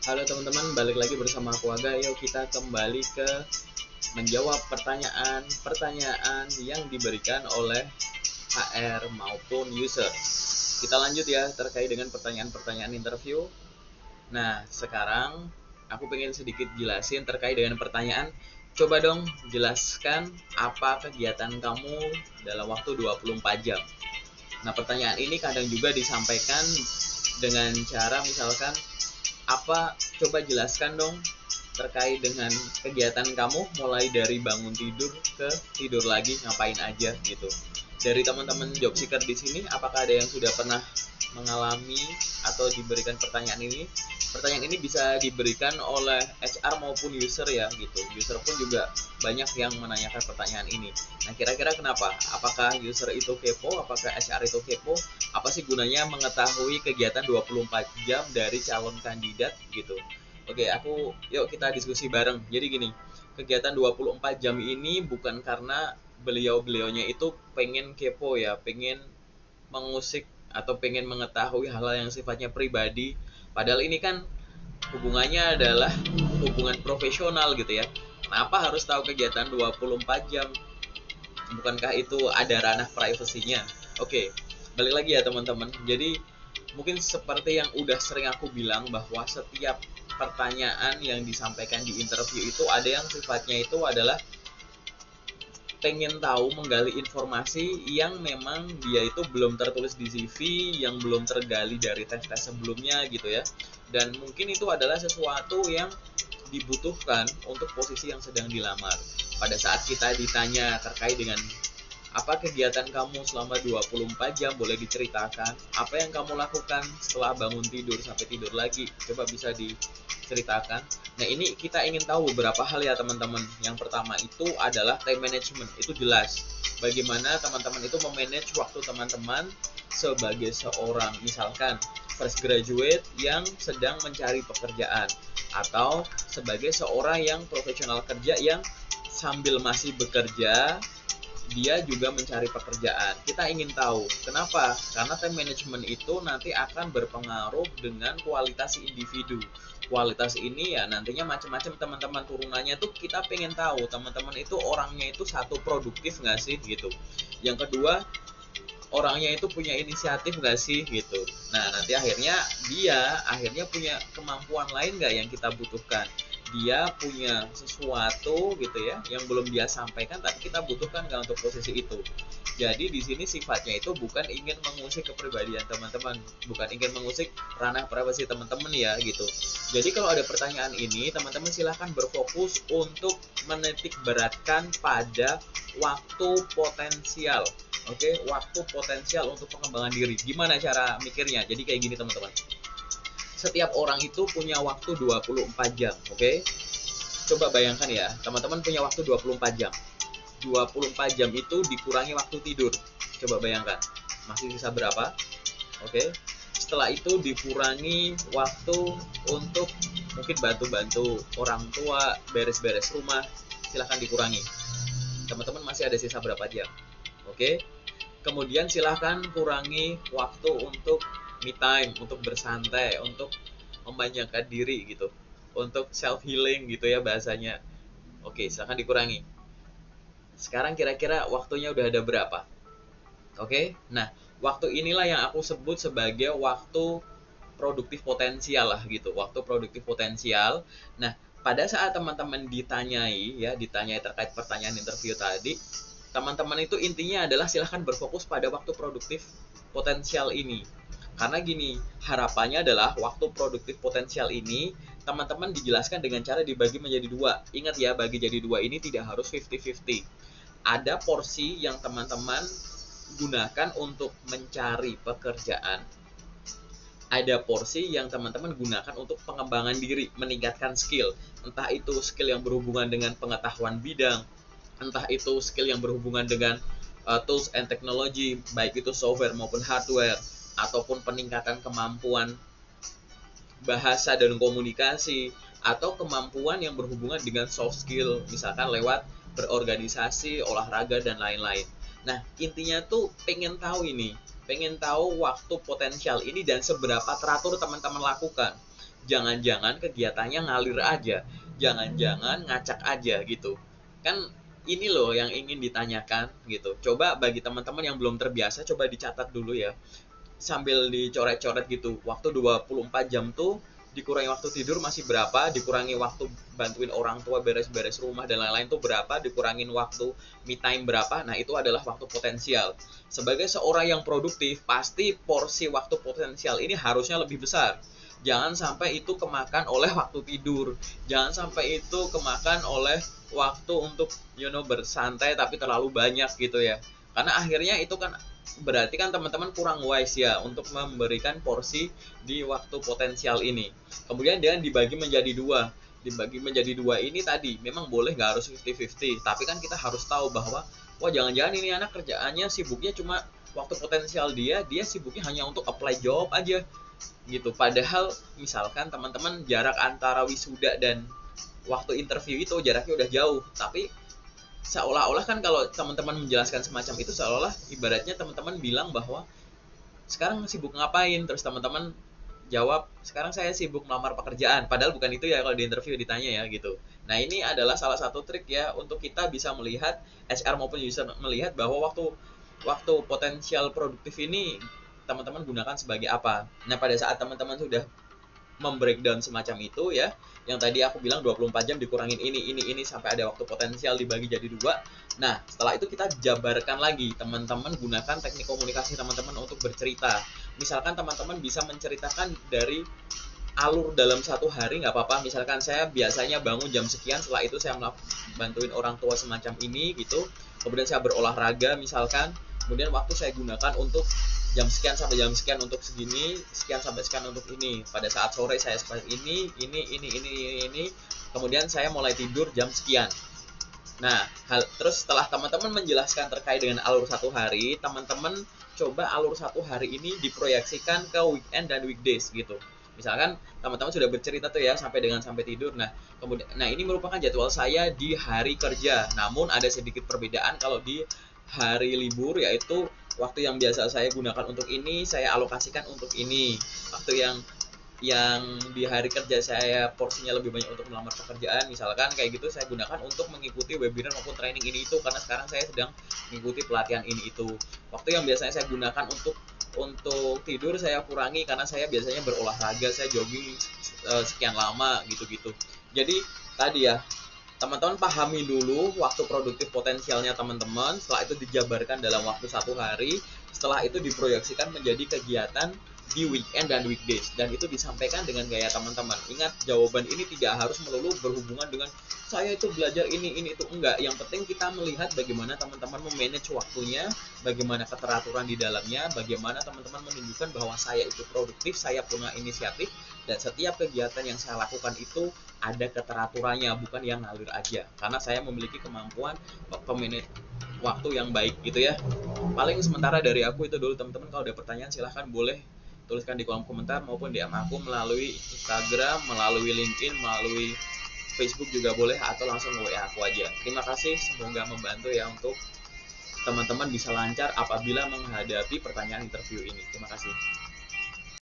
Halo teman-teman, balik lagi bersama aku Aga. Yuk kita kembali ke menjawab pertanyaan-pertanyaan yang diberikan oleh HR maupun user. Kita lanjut ya terkait dengan pertanyaan-pertanyaan interview. Nah, sekarang aku pengen sedikit jelasin terkait dengan pertanyaan. Coba dong jelaskan apa kegiatan kamu dalam waktu 24 jam. Nah, pertanyaan ini kadang juga disampaikan dengan cara misalkan apa, coba jelaskan dong terkait dengan kegiatan kamu mulai dari bangun tidur ke tidur lagi ngapain aja gitu. Dari teman-teman job seeker di sini, apakah ada yang sudah pernah mengalami atau diberikan pertanyaan ini? Pertanyaan ini bisa diberikan oleh HR maupun user ya gitu. User pun juga banyak yang menanyakan pertanyaan ini. Nah, kira-kira kenapa? Apakah user itu kepo? Apakah HR itu kepo? Apa sih gunanya mengetahui kegiatan 24 jam dari calon kandidat gitu? Oke, yuk kita diskusi bareng. Jadi gini, kegiatan 24 jam ini bukan karena beliau-beliaunya itu pengen kepo ya, pengen mengusik atau pengen mengetahui hal-hal yang sifatnya pribadi. Padahal ini kan hubungannya adalah hubungan profesional gitu ya. Kenapa harus tahu kegiatan 24 jam? Bukankah itu ada ranah privasinya? Oke, balik lagi ya teman-teman. Jadi mungkin seperti yang udah sering aku bilang bahwa setiap pertanyaan yang disampaikan di interview itu ada yang sifatnya itu adalah pengen tahu menggali informasi yang memang dia itu belum tertulis di CV, yang belum tergali dari tes-tes sebelumnya gitu ya. Dan mungkin itu adalah sesuatu yang dibutuhkan untuk posisi yang sedang dilamar. Pada saat kita ditanya terkait dengan apa kegiatan kamu selama 24 jam, boleh diceritakan apa yang kamu lakukan setelah bangun tidur sampai tidur lagi, coba bisa diceritakan. Nah, ini kita ingin tahu beberapa hal ya teman-teman. Yang pertama itu adalah time management. Itu jelas bagaimana teman-teman itu memanage waktu teman-teman sebagai seorang misalkan fresh graduate yang sedang mencari pekerjaan, atau sebagai seorang yang profesional kerja yang sambil masih bekerja dia juga mencari pekerjaan. Kita ingin tahu kenapa? Karena time management itu nanti akan berpengaruh dengan kualitas individu. Kualitas ini ya nantinya macam-macam teman-teman, turunannya tuh kita pengen tahu teman-teman itu orangnya itu satu, produktif nggak sih gitu. Yang kedua, orangnya itu punya inisiatif nggak sih gitu. Nah, nanti akhirnya punya kemampuan lain nggak yang kita butuhkan. Dia punya sesuatu gitu ya yang belum dia sampaikan tapi kita butuhkan nggak untuk posisi itu. Jadi di sini sifatnya itu bukan ingin mengusik kepribadian teman-teman, bukan ingin mengusik ranah privasi teman-teman ya gitu. Jadi kalau ada pertanyaan ini, teman-teman silahkan berfokus untuk menitik beratkan pada waktu potensial. Oke, waktu potensial untuk pengembangan diri. Gimana cara mikirnya? Jadi kayak gini teman-teman. Setiap orang itu punya waktu 24 jam, oke? Coba bayangkan ya, teman-teman punya waktu 24 jam. 24 jam itu dikurangi waktu tidur. Coba bayangkan, masih sisa berapa? Oke. Setelah itu dikurangi waktu untuk mungkin bantu-bantu orang tua, beres-beres rumah, silahkan dikurangi. Teman-teman masih ada sisa berapa jam? Oke. Kemudian silahkan kurangi waktu untuk me time, untuk bersantai, untuk memanjakan diri gitu, untuk self healing gitu ya bahasanya. Oke, silahkan dikurangi. Sekarang kira-kira waktunya udah ada berapa? Oke, nah waktu inilah yang aku sebut sebagai waktu produktif potensial lah gitu, waktu produktif potensial. Nah, pada saat teman-teman ditanyai terkait pertanyaan interview tadi, teman-teman itu intinya adalah silahkan berfokus pada waktu produktif potensial ini. Karena gini, harapannya adalah waktu produktif potensial ini teman-teman dijelaskan dengan cara dibagi menjadi dua. Ingat ya, bagi jadi dua ini tidak harus 50-50. Ada porsi yang teman-teman gunakan untuk mencari pekerjaan, ada porsi yang teman-teman gunakan untuk pengembangan diri, meningkatkan skill. Entah itu skill yang berhubungan dengan pengetahuan bidang, entah itu skill yang berhubungan dengan tools and technology, baik itu software maupun hardware, ataupun peningkatan kemampuan bahasa dan komunikasi, atau kemampuan yang berhubungan dengan soft skill, misalkan lewat berorganisasi, olahraga, dan lain-lain. Nah, intinya tuh pengen tahu waktu potensial ini dan seberapa teratur teman-teman lakukan. jangan-jangan kegiatannya ngalir aja, jangan-jangan ngacak aja gitu kan. Ini loh yang ingin ditanyakan gitu. Coba bagi teman-teman yang belum terbiasa, coba dicatat dulu ya, sambil dicoret-coret gitu. Waktu 24 jam tuh dikurangi waktu tidur masih berapa, dikurangi waktu bantuin orang tua beres-beres rumah dan lain-lain tuh berapa, dikurangin waktu me time berapa. Nah itu adalah waktu potensial. Sebagai seorang yang produktif, pasti porsi waktu potensial ini harusnya lebih besar. Jangan sampai itu kemakan oleh waktu tidur, jangan sampai itu kemakan oleh waktu untuk bersantai tapi terlalu banyak gitu ya. Karena akhirnya itu kan berarti kan teman-teman kurang wise ya untuk memberikan porsi di waktu potensial ini. Kemudian dia dibagi menjadi dua. Dibagi menjadi dua ini tadi memang boleh nggak harus 50-50, tapi kan kita harus tahu bahwa wah jangan-jangan ini anak kerjaannya sibuknya cuma waktu potensial dia sibuknya hanya untuk apply job aja gitu. Padahal misalkan teman-teman jarak antara wisuda dan waktu interview itu jaraknya udah jauh, tapi seolah-olah kan kalau teman-teman menjelaskan semacam itu seolah-olah ibaratnya teman-teman bilang bahwa sekarang sibuk ngapain, terus teman-teman jawab sekarang saya sibuk melamar pekerjaan, padahal bukan itu ya kalau di interview ditanya ya gitu. Nah ini adalah salah satu trik ya untuk kita bisa melihat, HR maupun user melihat bahwa waktu potensial produktif ini teman-teman gunakan sebagai apa. Nah pada saat teman-teman sudah membreakdown semacam itu ya, yang tadi aku bilang 24 jam dikurangin ini sampai ada waktu potensial dibagi jadi dua. Nah setelah itu kita jabarkan lagi, teman-teman gunakan teknik komunikasi teman-teman untuk bercerita. Misalkan teman-teman bisa menceritakan dari alur dalam satu hari nggak apa-apa. Misalkan saya biasanya bangun jam sekian, setelah itu saya bantuin orang tua semacam ini gitu, kemudian saya berolahraga misalkan, kemudian waktu saya gunakan untuk jam sekian sampai jam sekian untuk segini, sekian sampai sekian untuk ini. Pada saat sore saya seperti ini, kemudian saya mulai tidur jam sekian. Nah, terus setelah teman-teman menjelaskan terkait dengan alur satu hari, teman-teman coba alur satu hari ini diproyeksikan ke weekend dan weekdays gitu. Misalkan teman-teman sudah bercerita tuh ya sampai tidur. Nah, kemudian ini merupakan jadwal saya di hari kerja. Namun ada sedikit perbedaan kalau di hari libur, yaitu waktu yang biasa saya gunakan untuk ini saya alokasikan untuk ini. Waktu yang di hari kerja saya porsinya lebih banyak untuk melamar pekerjaan misalkan kayak gitu, saya gunakan untuk mengikuti webinar maupun training ini itu, karena sekarang saya sedang mengikuti pelatihan ini itu. Waktu yang biasanya saya gunakan untuk tidur saya kurangi karena saya biasanya berolahraga, saya jogging sekian lama gitu-gitu. Jadi tadi ya, teman-teman pahami dulu waktu produktif potensialnya teman-teman, setelah itu dijabarkan dalam waktu satu hari, setelah itu diproyeksikan menjadi kegiatan di weekend dan weekdays, dan itu disampaikan dengan gaya teman-teman. Ingat, jawaban ini tidak harus melulu berhubungan dengan saya itu belajar ini itu, enggak. Yang penting kita melihat bagaimana teman-teman memanage waktunya, bagaimana keteraturan di dalamnya, bagaimana teman-teman menunjukkan bahwa saya itu produktif, saya punya inisiatif, dan setiap kegiatan yang saya lakukan itu ada keteraturannya, bukan yang ngalir aja, karena saya memiliki kemampuan pemanage waktu yang baik gitu ya. Paling sementara dari aku itu dulu teman-teman. Kalau ada pertanyaan silahkan boleh tuliskan di kolom komentar maupun DM aku melalui Instagram, melalui LinkedIn, melalui Facebook juga boleh, atau langsung WA aku aja. Terima kasih, semoga membantu ya untuk teman-teman bisa lancar apabila menghadapi pertanyaan interview ini. Terima kasih.